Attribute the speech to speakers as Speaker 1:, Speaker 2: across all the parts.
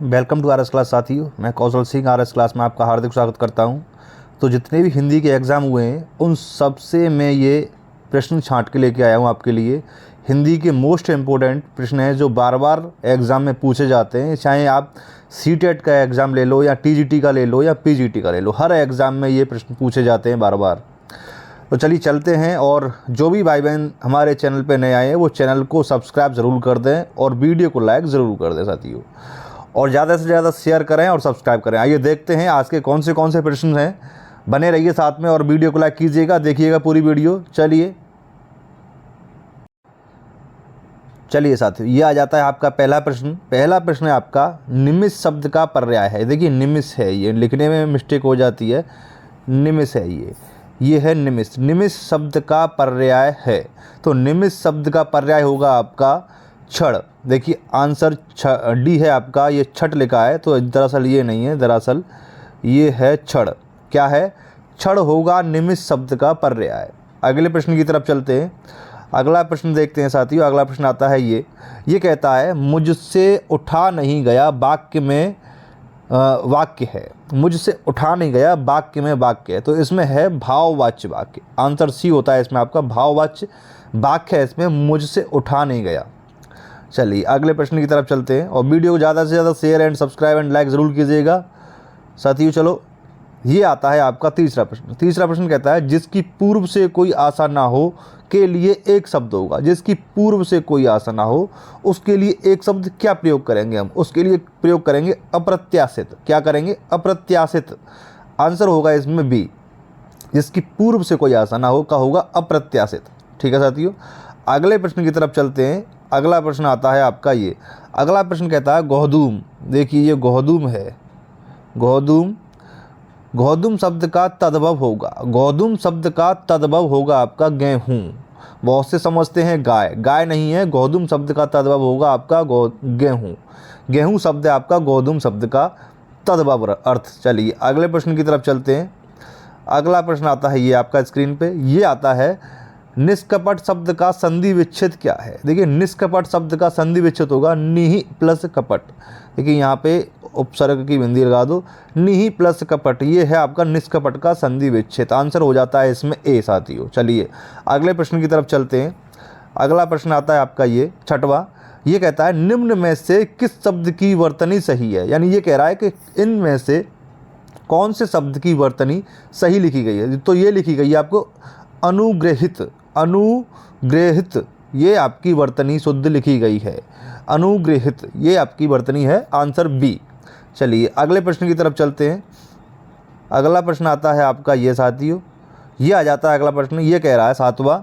Speaker 1: Welcome to R S class साथियों। मैं Kaushal Singh R S class में आपका हार्दिक स्वागत करता हूं। तो जितने भी हिंदी के एग्ज़ाम हुए हैं उन सब से मैं ये प्रश्न छांट के लेके आया हूं आपके लिए। हिंदी के मोस्ट इम्पोर्टेंट प्रश्न हैं जो बार बार एग्ज़ाम में पूछे जाते हैं, चाहे आप सीटेट का एग्ज़ाम ले लो या टीजीटी का ले लो या पीजीटी का ले लो, हर एग्ज़ाम में ये प्रश्न पूछे जाते हैं बार बार। तो चलिए चलते हैं, और जो भी भाई बहन हमारे चैनल पे नए आए हैं वो चैनल को सब्सक्राइब ज़रूर कर दें और वीडियो को लाइक ज़रूर कर दें साथियों, और ज़्यादा से ज़्यादा शेयर करें और सब्सक्राइब करें। आइए देखते हैं आज के कौन से प्रश्न हैं। बने रहिए साथ में और वीडियो को लाइक कीजिएगा, देखिएगा पूरी वीडियो। चलिए साथियों, ये आ जाता है आपका पहला प्रश्न है आपका निमिष शब्द का पर्याय है। देखिए निमिष है, ये लिखने में मिस्टेक हो जाती है, निमिष है ये है निमिष। निमिष शब्द का पर्याय है, तो निमिष शब्द का पर्याय होगा आपका क्षण। देखिए आंसर डी है आपका, ये छठ लिखा है तो दरअसल ये नहीं है, दरअसल ये है क्षण। क्या है? क्षण होगा निमिष शब्द का पर्याय। अगले प्रश्न की तरफ चलते हैं। अगला प्रश्न देखते हैं साथियों। अगला प्रश्न आता है ये कहता है मुझसे उठा नहीं गया वाक्य में वाक्य है। मुझसे उठा नहीं गया वाक्य में वाक्य है, तो इसमें है भाववाच्य वाक्य। आंसर सी होता है इसमें आपका, भाववाच्य वाक्य है इसमें, मुझसे उठा नहीं गया। चलिए अगले प्रश्न की तरफ चलते हैं, और वीडियो को ज़्यादा से ज़्यादा share and subscribe and like ज़रूर कीजिएगा साथियों। चलो ये आता है आपका तीसरा प्रश्न कहता है जिसकी पूर्व से कोई आशा ना हो के लिए एक शब्द होगा। जिसकी पूर्व से कोई आशा ना हो उसके लिए एक शब्द क्या प्रयोग करेंगे हम? उसके लिए प्रयोग करेंगे अप्रत्याशित। क्या करेंगे? अप्रत्याशित। आंसर होगा इसमें बी, जिसकी पूर्व से कोई आशा ना हो का होगा अप्रत्याशित। ठीक है साथियों, अगले प्रश्न की तरफ चलते हैं। अगला प्रश्न आता है आपका ये। अगला प्रश्न कहता है गोधूम। देखिए ये गोधूम है, गोधूम शब्द का तद्भव होगा। गोधूम शब्द का तद्भव होगा आपका गेहूं। बहुत से समझते हैं गाय नहीं है, गोधूम शब्द का तद्भव होगा आपका गेहूं। गेहूं शब्द है आपका गोधूम शब्द का तद्भव अर्थ। चलिए अगले प्रश्न की तरफ चलते हैं। अगला प्रश्न आता है ये आपका स्क्रीन पे, ये आता है निष्कपट शब्द का संधि विच्छेद क्या है? देखिए निष्कपट शब्द का संधि विच्छेद होगा निहि प्लस कपट। देखिए यहाँ पे उपसर्ग की बिंदी लगा दो, निहि प्लस कपट, ये है आपका निष्कपट का संधि विच्छेद। आंसर हो जाता है इसमें ए साथियों। चलिए अगले प्रश्न की तरफ चलते हैं। अगला प्रश्न आता है आपका ये छठवां। ये कहता है निम्न में से किस शब्द की वर्तनी सही है? यानी ये कह रहा है कि इनमें से कौन से शब्द की वर्तनी सही लिखी गई है? तो ये लिखी गई है आपको अनुग्रहित। ये आपकी वर्तनी शुद्ध लिखी गई है, अनुग्रहित ये आपकी वर्तनी है। Answer B. चलिए अगले प्रश्न की तरफ चलते हैं। अगला प्रश्न आता है आपका ये साथियों, ये आ जाता है अगला प्रश्न। ये कह रहा है सातवां,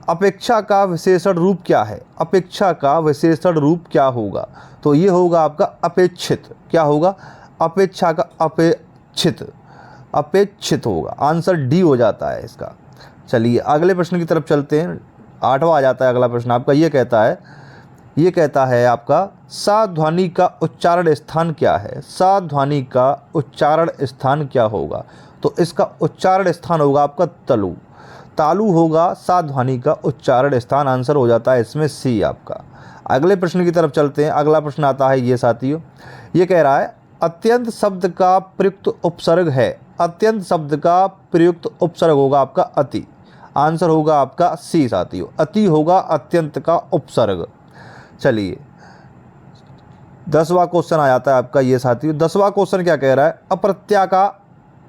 Speaker 1: अपेक्षा का विशेषण रूप क्या है? अपेक्षा का विशेषण रूप क्या होगा? तो ये होगा आपका अपेक्षित। क्या होगा? अपेक्षा का अपेक्षित होगा। आंसर डी हो जाता है इसका। चलिए अगले प्रश्न की तरफ चलते हैं। आठवां आ जाता है अगला प्रश्न आपका। ये कहता है आपका साध्वनि का उच्चारण स्थान क्या है? साध्वनि का उच्चारण स्थान क्या होगा? तो इसका उच्चारण स्थान होगा आपका तालु होगा साध्वनि का उच्चारण स्थान। आंसर हो जाता है इसमें सी आपका। अगले प्रश्न की तरफ चलते हैं। अगला प्रश्न आता है ये साथियों, ये कह रहा है अत्यंत शब्द का प्रयुक्त उपसर्ग है। अत्यंत शब्द का प्रयुक्त उपसर्ग होगा आपका अति। आंसर होगा आपका सी साथियों, अति होगा अत्यंत का उपसर्ग। चलिए 10वां क्वेश्चन आ जाता है आपका ये साथियों। 10वां क्वेश्चन क्या कह रहा है? अप्रत्यय का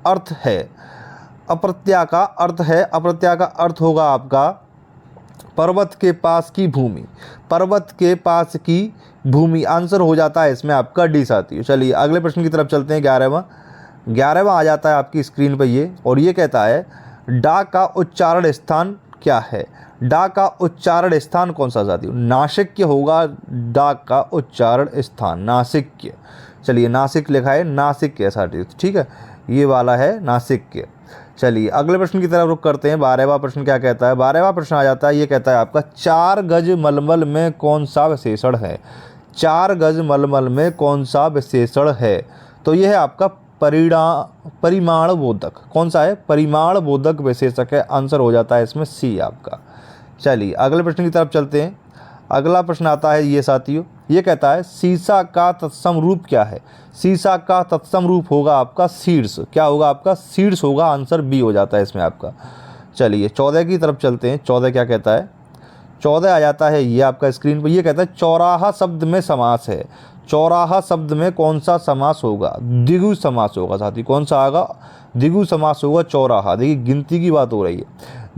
Speaker 1: अर्थ है। अप्रत्यय का अर्थ होगा आपका पर्वत के पास की भूमि। पर्वत के पास की भूमि। आंसर हो जाता है इसमें आपका डी साथियों। चलिए अगले प्रश्न की तरफ चलते हैं। 11वां आ जाता है आपकी स्क्रीन पर ये, और ये कहता है डा का उच्चारण स्थान क्या है? डा का उच्चारण स्थान कौन सा साथियों? नासिक्य होगा डा का उच्चारण स्थान, नासिक्य। चलिए नासिक लिखा है, नासिक्य साथियों। ठीक है, ये वाला है नासिक्य। चलिए अगले प्रश्न की तरफ रुख करते हैं। 12वां प्रश्न क्या कहता है? 12वां प्रश्न आ जाता है, ये कहता है आपका 4 गज मलमल में कौन सा विशेषण है? 4 गज मलमल में कौन सा विशेषण है? तो यह है आपका परिमाण बोधक। कौन सा है? परिमाण बोधक विशेषक है। आंसर हो जाता है इसमें सी आपका। चलिए अगले प्रश्न की तरफ चलते हैं। अगला प्रश्न आता है ये साथियों, ये कहता है सीसा का तत्सम रूप क्या है। सीसा का तत्सम रूप होगा आपका शीर्ष। क्या होगा आपका? शीर्ष होगा। आंसर बी हो जाता है इसमें आपका। चलिए 14 की तरफ चलते हैं। 14 क्या कहता है? 14 आ जाता है ये आपका स्क्रीन पर। ये कहता है चौराहा शब्द में समास है। चौराहा शब्द में कौन सा समास होगा? द्विगु समास होगा साथी। कौन सा आएगा? द्विगु समास होगा चौराहा। देखिए गिनती की बात हो रही है,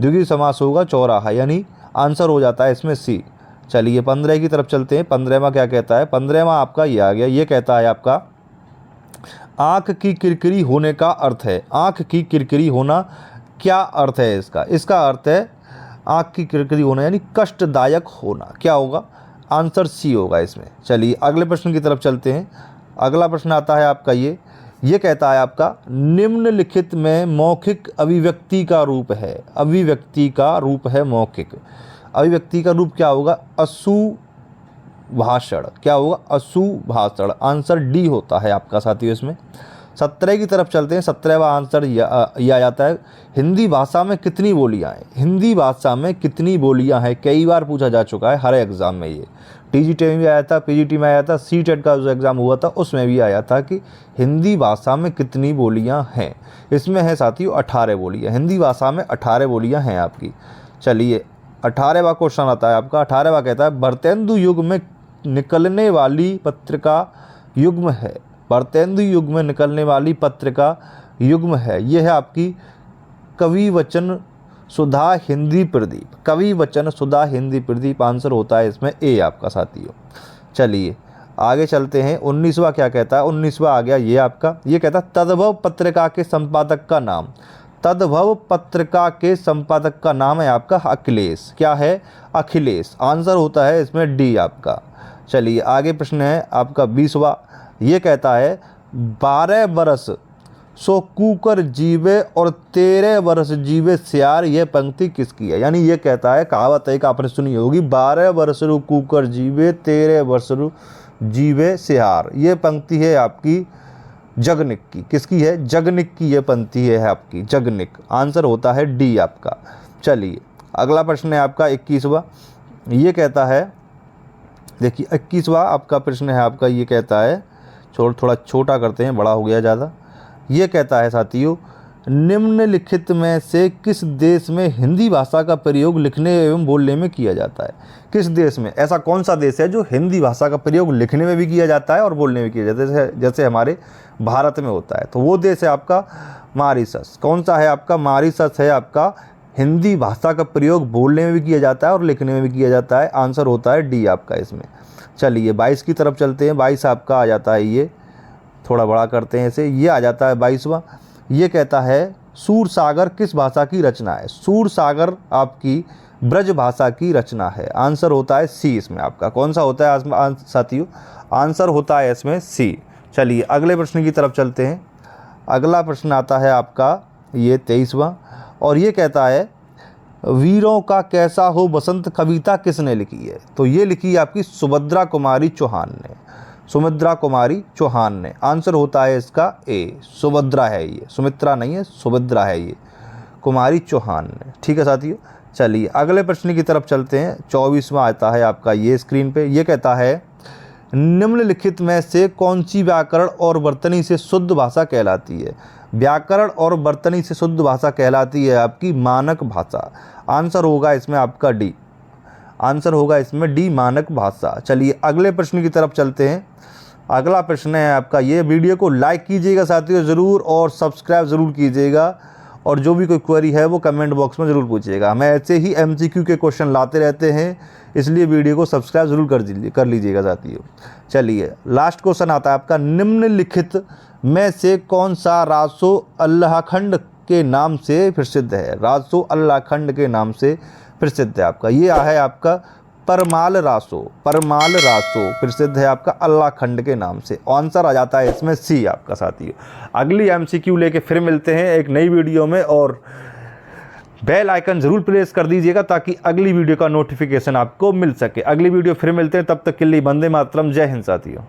Speaker 1: द्विगु समास होगा चौराहा, यानी आंसर हो जाता है इसमें सी। चलिए 15 की तरफ चलते हैं। 15वां क्या कहता है? 15वां आपका ये आ गया। ये कहता है आपका आँख की किरकिरी होने का अर्थ है। आँख की किरकिरी होना क्या अर्थ है इसका? इसका अर्थ है आँख की किरकिरी होना यानी कष्टदायक होना। क्या होगा? आंसर सी होगा इसमें। चलिए अगले प्रश्न की तरफ चलते हैं। अगला प्रश्न आता है आपका ये कहता है आपका निम्नलिखित में मौखिक अभिव्यक्ति का रूप है। अभिव्यक्ति का रूप है मौखिक। अभिव्यक्ति का रूप क्या होगा? असुभाषण। क्या होगा? असुभाषण। आंसर डी होता है आपका साथियों इसमें। 17 की तरफ चलते हैं। 17वां आंसर यह आ जाता है हिंदी भाषा में कितनी बोलियां हैं। हिंदी भाषा में कितनी बोलियां हैं कई बार पूछा जा चुका है हर एग्ज़ाम में। ये टीजीटी में भी आया था, पीजीटी में आया था, सीटेट का जो एग्ज़ाम हुआ था उसमें भी आया था कि हिंदी भाषा में कितनी बोलियां हैं। इसमें है साथियों 18 बोलियाँ। हिंदी भाषा में 18 बोलियाँ हैं आपकी। चलिए 18वां क्वेश्चन आता है आपका। 18वां कहता है भारतेंदु युग में निकलने वाली पत्रिका युग्म है। भारतेंदु युग में निकलने वाली पत्रिका युग्म है। यह है आपकी कवि वचन सुधा हिंदी प्रदीप। कवि वचन सुधा हिंदी प्रदीप आंसर होता है इसमें ए आपका साथियों। चलिए आगे चलते हैं। 19वां क्या कहता है? 19वां आ गया ये आपका। ये कहता है तद्भव पत्रिका के संपादक का नाम। तद्भव पत्रिका के संपादक का नाम है आपका अखिलेश। क्या है? अखिलेश। आंसर होता है इसमें डी आपका। चलिए आगे प्रश्न है आपका 20वां। ये कहता है 12 बरस सो कूकर जीवे और 13 बरस जीवे सियार। यह पंक्ति किसकी है? यानी ये कहता है, कहावत एक आपने सुनी होगी, 12 बरस रू कूकर जीवे 13 बरस रू जीवे सियार। ये पंक्ति है आपकी जगनिक की। किसकी है? जगनिक की ये पंक्ति है आपकी, जगनिक। आंसर होता है डी आपका। चलिए अगला प्रश्न है आपका 21वां। ये कहता है, देखिए 21वां आपका प्रश्न है आपका। ये कहता है, थोड़ा छोटा करते हैं, बड़ा हो गया ज़्यादा। ये कहता है साथियों निम्नलिखित में से किस देश में हिंदी भाषा का प्रयोग लिखने एवं बोलने में किया जाता है। किस देश में? ऐसा कौन सा देश है जो हिंदी भाषा का प्रयोग लिखने में भी किया जाता है और बोलने में किया जाता है, जैसे हमारे भारत में होता है? तो वो देश है आपका मॉरिशस। कौन सा है आपका? मॉरिशस है आपका। हिंदी भाषा का प्रयोग बोलने में भी किया जाता है और लिखने में भी किया जाता है। आंसर होता है डी आपका इसमें। चलिए 22 की तरफ चलते हैं। 22 आपका आ जाता है, ये थोड़ा बड़ा करते हैं इसे। ये आ जाता है 22वां। ये कहता है सूरसागर किस भाषा की रचना है? सूरसागर आपकी ब्रज भाषा की रचना है। आंसर होता है सी इसमें आपका। कौन सा होता है साथियों? आंसर होता है इसमें सी। चलिए अगले प्रश्न की तरफ चलते हैं। अगला प्रश्न आता है आपका ये 23वां, और ये कहता है वीरों का कैसा हो बसंत कविता किसने लिखी है? तो ये लिखी है आपकी सुभद्रा कुमारी चौहान ने। सुमित्रा कुमारी चौहान ने। आंसर होता है इसका ए, सुभद्रा है ये, सुमित्रा नहीं है, सुभद्रा है ये, कुमारी चौहान ने। ठीक है साथियों। चलिए अगले प्रश्न की तरफ चलते हैं। 24वां आता है आपका ये स्क्रीन पे। ये कहता है निम्नलिखित में से कौन सी व्याकरण और वर्तनी से शुद्ध भाषा कहलाती है? व्याकरण और वर्तनी से शुद्ध भाषा कहलाती है आपकी मानक भाषा। आंसर होगा इसमें आपका डी। आंसर होगा इसमें डी, मानक भाषा। चलिए अगले प्रश्न की तरफ चलते हैं। अगला प्रश्न है आपका ये। वीडियो को लाइक कीजिएगा साथियों ज़रूर, और सब्सक्राइब ज़रूर कीजिएगा, और जो भी कोई क्वेरी है वो कमेंट बॉक्स में ज़रूर पूछिएगा। हमें ऐसे ही MCQ के क्वेश्चन लाते रहते हैं, इसलिए वीडियो को सब्सक्राइब ज़रूर कर लीजिएगा साथियों। चलिए लास्ट क्वेश्चन आता है आपका निम्नलिखित में से कौन सा रासो अल्लाहखंड के नाम से प्रसिद्ध है? रासो अल्लाहखंड के नाम से प्रसिद्ध है आपका। ये है आपका परमाल रासो। परमाल रासो प्रसिद्ध है आपका अल्लाहखंड के नाम से। आंसर आ जाता है इसमें सी आपका साथियों। अगली MCQ लेके फिर मिलते हैं एक नई वीडियो में, और बेल आइकन ज़रूर प्रेस कर दीजिएगा ताकि अगली वीडियो का नोटिफिकेशन आपको मिल सके। अगली वीडियो फिर मिलते हैं, तब तक के लिए वंदे मातरम, जय हिंद साथियों।